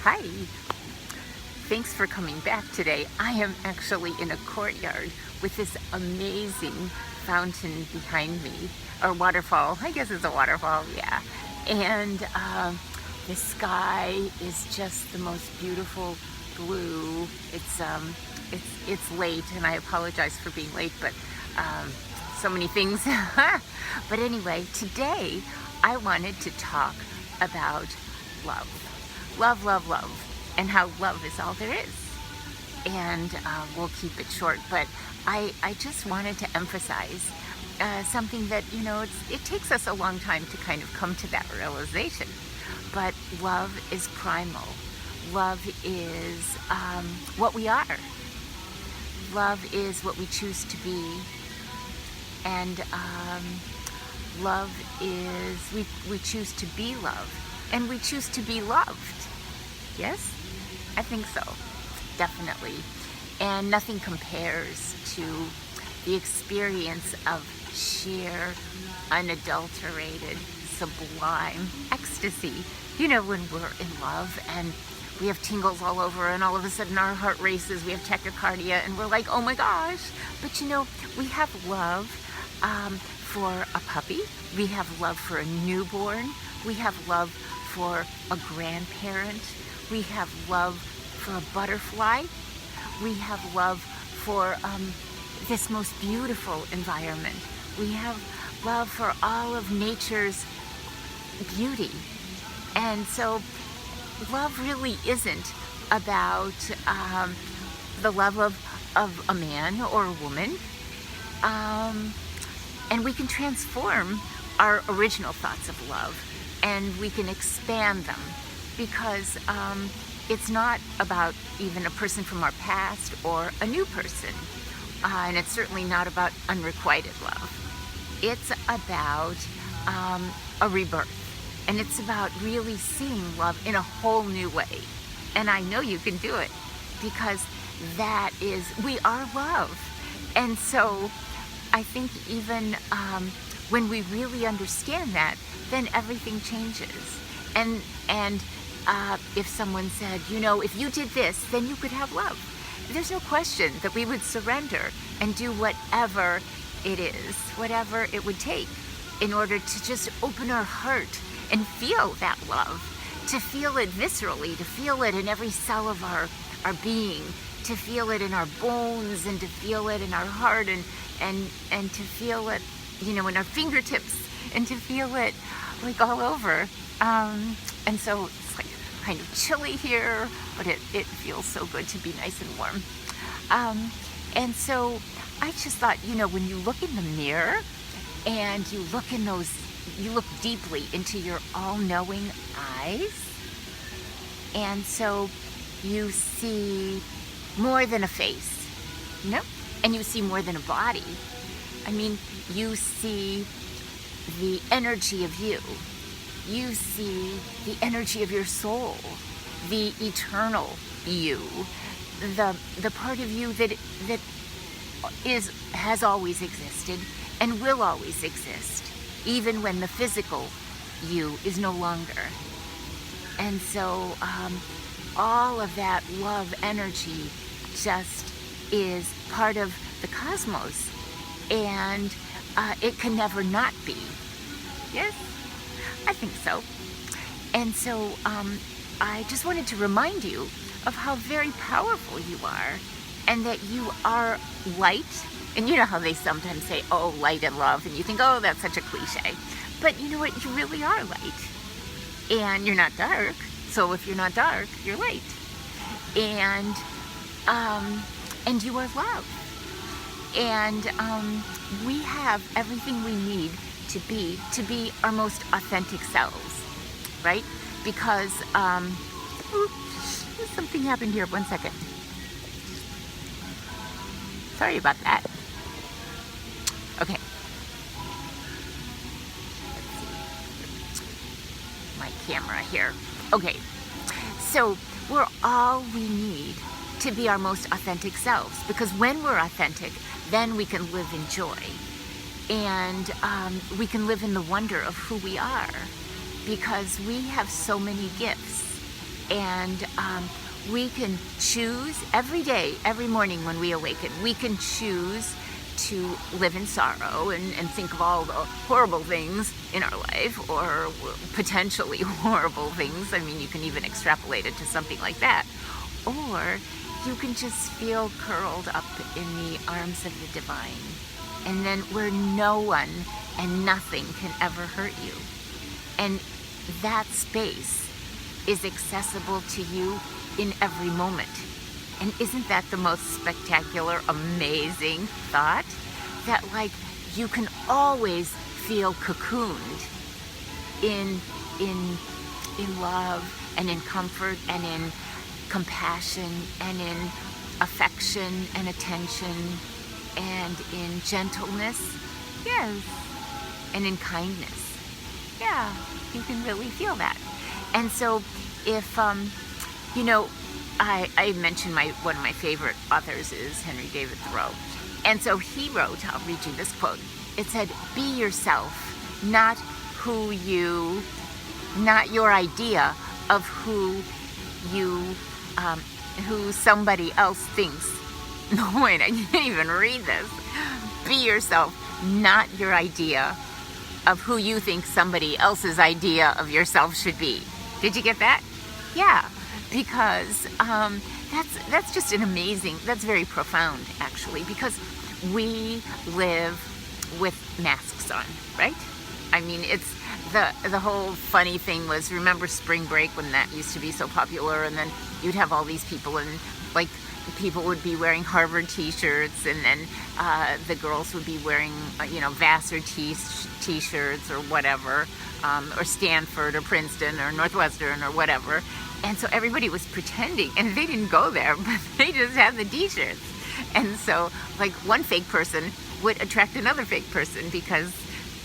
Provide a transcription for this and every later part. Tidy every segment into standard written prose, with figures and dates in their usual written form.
Hi, thanks for coming back today. I am actually in a courtyard with this amazing fountain behind me, or waterfall. I guess it's a waterfall, yeah. And the sky is just the most beautiful blue. It's late, and I apologize for being late, but so many things. But anyway, today I wanted to talk about love. Love, love, love, and how love is all there is. And we'll keep it short, but I just wanted to emphasize something that, it takes us a long time to kind of come to that realization. But love is primal. Love is what we are. Love is what we choose to be. And love is, we choose to be loved. And we choose to be loved. Yes? I think so. Definitely. And nothing compares to the experience of sheer, unadulterated, sublime ecstasy. When we're in love and we have tingles all over and all of a sudden our heart races, we have tachycardia, and we're like, oh my gosh. But we have love for a puppy. We have love for a newborn. We have love for a grandparent. We have love for a butterfly. We have love for this most beautiful environment. We have love for all of nature's beauty. And so love really isn't about the love of a man or a woman. And we can transform our original thoughts of love, and we can expand them, because it's not about even a person from our past or a new person, and it's certainly not about unrequited love. It's about a rebirth, and it's about really seeing love in a whole new way. And I know you can do it, because we are love. And so I think even when we really understand that, then everything changes. And if someone said, if you did this, then you could have love. There's no question that we would surrender and do whatever it is, whatever it would take, in order to just open our heart and feel that love, to feel it viscerally, to feel it in every cell of our being, to feel it in our bones, and to feel it in our heart, and to feel it, in our fingertips, and to feel it like all over. And so it's like kind of chilly here, but it feels so good to be nice and warm. And so I just thought, when you look in the mirror and you look deeply into your all-knowing eyes, and so you see more than a face, and you see more than a body. I mean, you see the energy of you. You see the energy of your soul, the eternal you, the part of you that has always existed and will always exist, even when the physical you is no longer. And so all of that love energy just is part of the cosmos, and it can never not be. Yes, I think so. And so I just wanted to remind you of how very powerful you are, and that you are light. And you know how they sometimes say, oh, light and love, and you think, oh, that's such a cliche. But you know what? You really are light. And you're not dark. So if you're not dark, you're light. And you are love. And we have everything we need to be our most authentic selves, right? Because something happened here. 1 second. Sorry about that. Okay. Let's see. My camera here. Okay. So we're all we need to be our most authentic selves, because when we're authentic, then we can live in joy, and we can live in the wonder of who we are, because we have so many gifts, And we can choose every day, every morning when we awaken, we can choose to live in sorrow and think of all the horrible things in our life, or potentially horrible things. I mean, you can even extrapolate it to something like that. Or you can just feel curled up in the arms of the divine, and then where no one and nothing can ever hurt you. And that space is accessible to you in every moment. And isn't that the most spectacular, amazing thought? That like you can always feel cocooned in love and in comfort and in compassion and in affection and attention and in gentleness, yes, and in kindness. Yeah, you can really feel that. And so if, I mentioned one of my favorite authors is Henry David Thoreau. And so he wrote, I'll read you this quote. It said, "Be yourself, not your idea of who somebody else thinks." No, wait, I can't even read this. Be yourself, not your idea of who you think somebody else's idea of yourself should be. Did you get that? Yeah, because that's just an amazing, that's very profound actually, because we live with masks on, right? I mean, it's the whole funny thing was, remember spring break when that used to be so popular, and then you'd have all these people, and like people would be wearing Harvard t-shirts, and then the girls would be wearing Vassar t-shirts or whatever, or Stanford or Princeton or Northwestern or whatever. And so everybody was pretending, and they didn't go there, but they just had the t-shirts. And so like one fake person would attract another fake person, because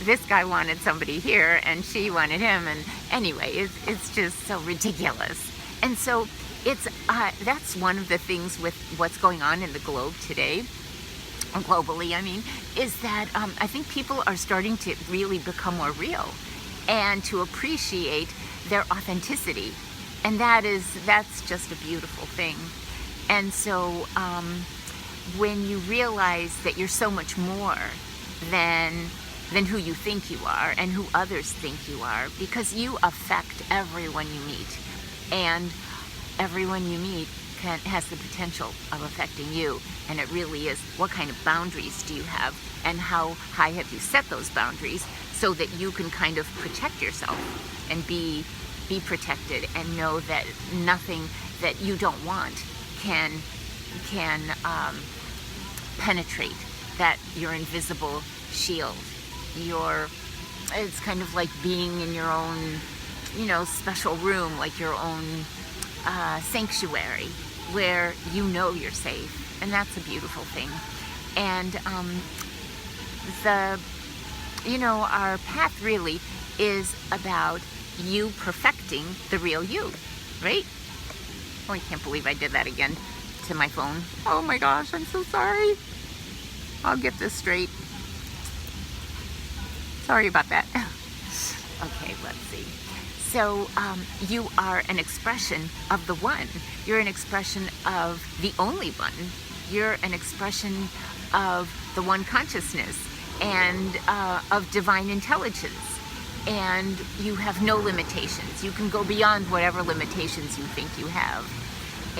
this guy wanted somebody here and she wanted him, and anyway, it's just so ridiculous. And so it's that's one of the things with what's going on in the globe today, or globally, I mean, is that I think people are starting to really become more real and to appreciate their authenticity, and that's just a beautiful thing. And so when you realize that you're so much more than who you think you are and who others think you are, because you affect everyone you meet, and everyone you meet has the potential of affecting you. And it really is, what kind of boundaries do you have, and how high have you set those boundaries so that you can kind of protect yourself and be protected, and know that nothing that you don't want can penetrate that your invisible shield. It's kind of like being in your own special room, like your own sanctuary, where you're safe, and that's a beautiful thing. And our path really is about you perfecting the real you, right? Oh, I can't believe I did that again to my phone. Oh my gosh, I'm so sorry. I'll get this straight. Sorry about that. Okay, let's see. So you are an expression of the one. You're an expression of the only one. You're an expression of the one consciousness and of divine intelligence. And you have no limitations. You can go beyond whatever limitations you think you have.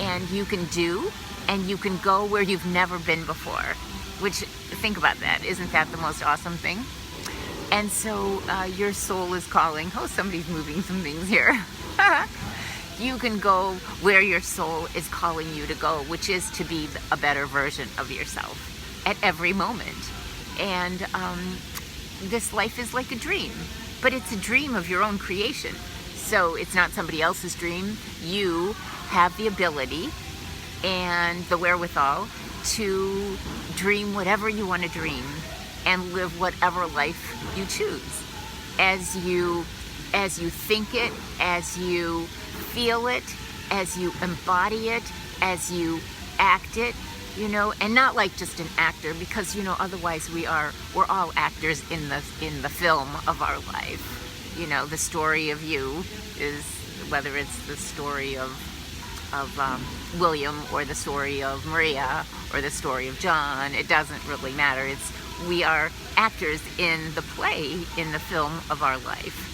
And you can do, and you can go where you've never been before. Which, think about that. Isn't that the most awesome thing? And so your soul is calling. Oh, somebody's moving some things here. You can go where your soul is calling you to go, which is to be a better version of yourself at every moment. And this life is like a dream, but it's a dream of your own creation. So it's not somebody else's dream. You have the ability and the wherewithal to dream whatever you want to dream, and live whatever life you choose, as you think it, as you feel it, as you embody it, as you act it, and not like just an actor, because otherwise we're all actors in the film of our life. The story of you is whether it's the story of William, or the story of Maria, or the story of John. It doesn't really matter. We are actors in the play, in the film of our life.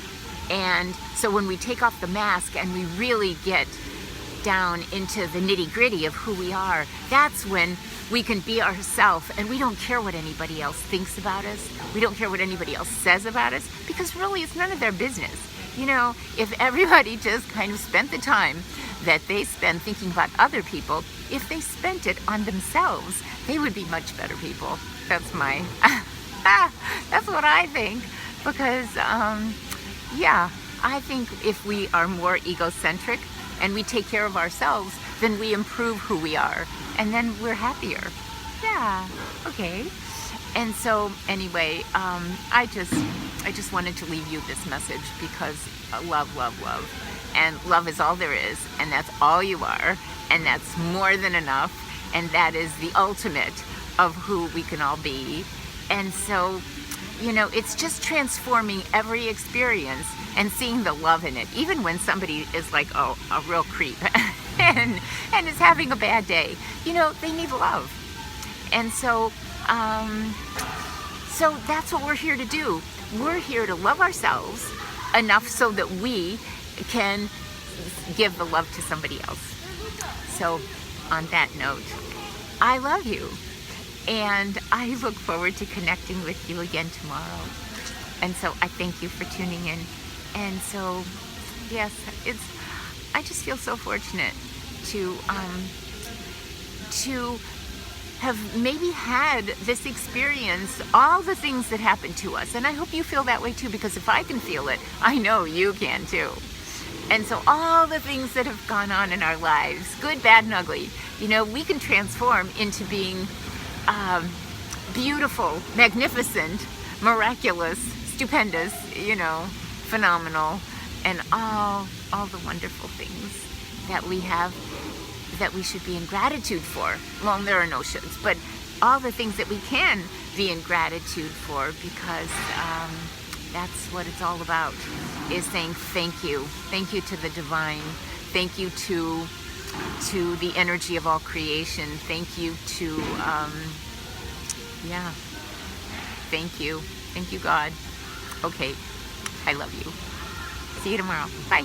And so when we take off the mask and we really get down into the nitty-gritty of who we are, that's when we can be ourselves, and we don't care what anybody else thinks about us. We don't care what anybody else says about us, because really it's none of their business. You know, if everybody just kind of spent the time that they spend thinking about other people, if they spent it on themselves, they would be much better people. That's my, that's what I think. Because, yeah, I think if we are more egocentric and we take care of ourselves, then we improve who we are, and then we're happier. Yeah, okay. And so anyway, I just wanted to leave you this message, because love, love, love. And love is all there is, and that's all you are, and that's more than enough, and that is the ultimate of who we can all be. And so, you know, it's just transforming every experience and seeing the love in it, even when somebody is like, oh, a real creep and is having a bad day. You know, they need love. And so, so that's what we're here to do. We're here to love ourselves enough so that we can give the love to somebody else. So on that note, I love you, and I look forward to connecting with you again tomorrow. And so I thank you for tuning in. And so, yes, I just feel so fortunate to have maybe had this experience, all the things that happened to us. And I hope you feel that way too, because if I can feel it, I know you can too. And so all the things that have gone on in our lives, good, bad, and ugly, you know, we can transform into being beautiful, magnificent, miraculous, stupendous, you know, phenomenal, and all the wonderful things that we have, that we should be in gratitude for. Well, there are no shoulds, but all the things that we can be in gratitude for, because that's what it's all about, is saying thank you. Thank you to the divine. Thank you to the energy of all creation. Thank you to, yeah, thank you. Thank you, God. Okay, I love you. See you tomorrow. Bye.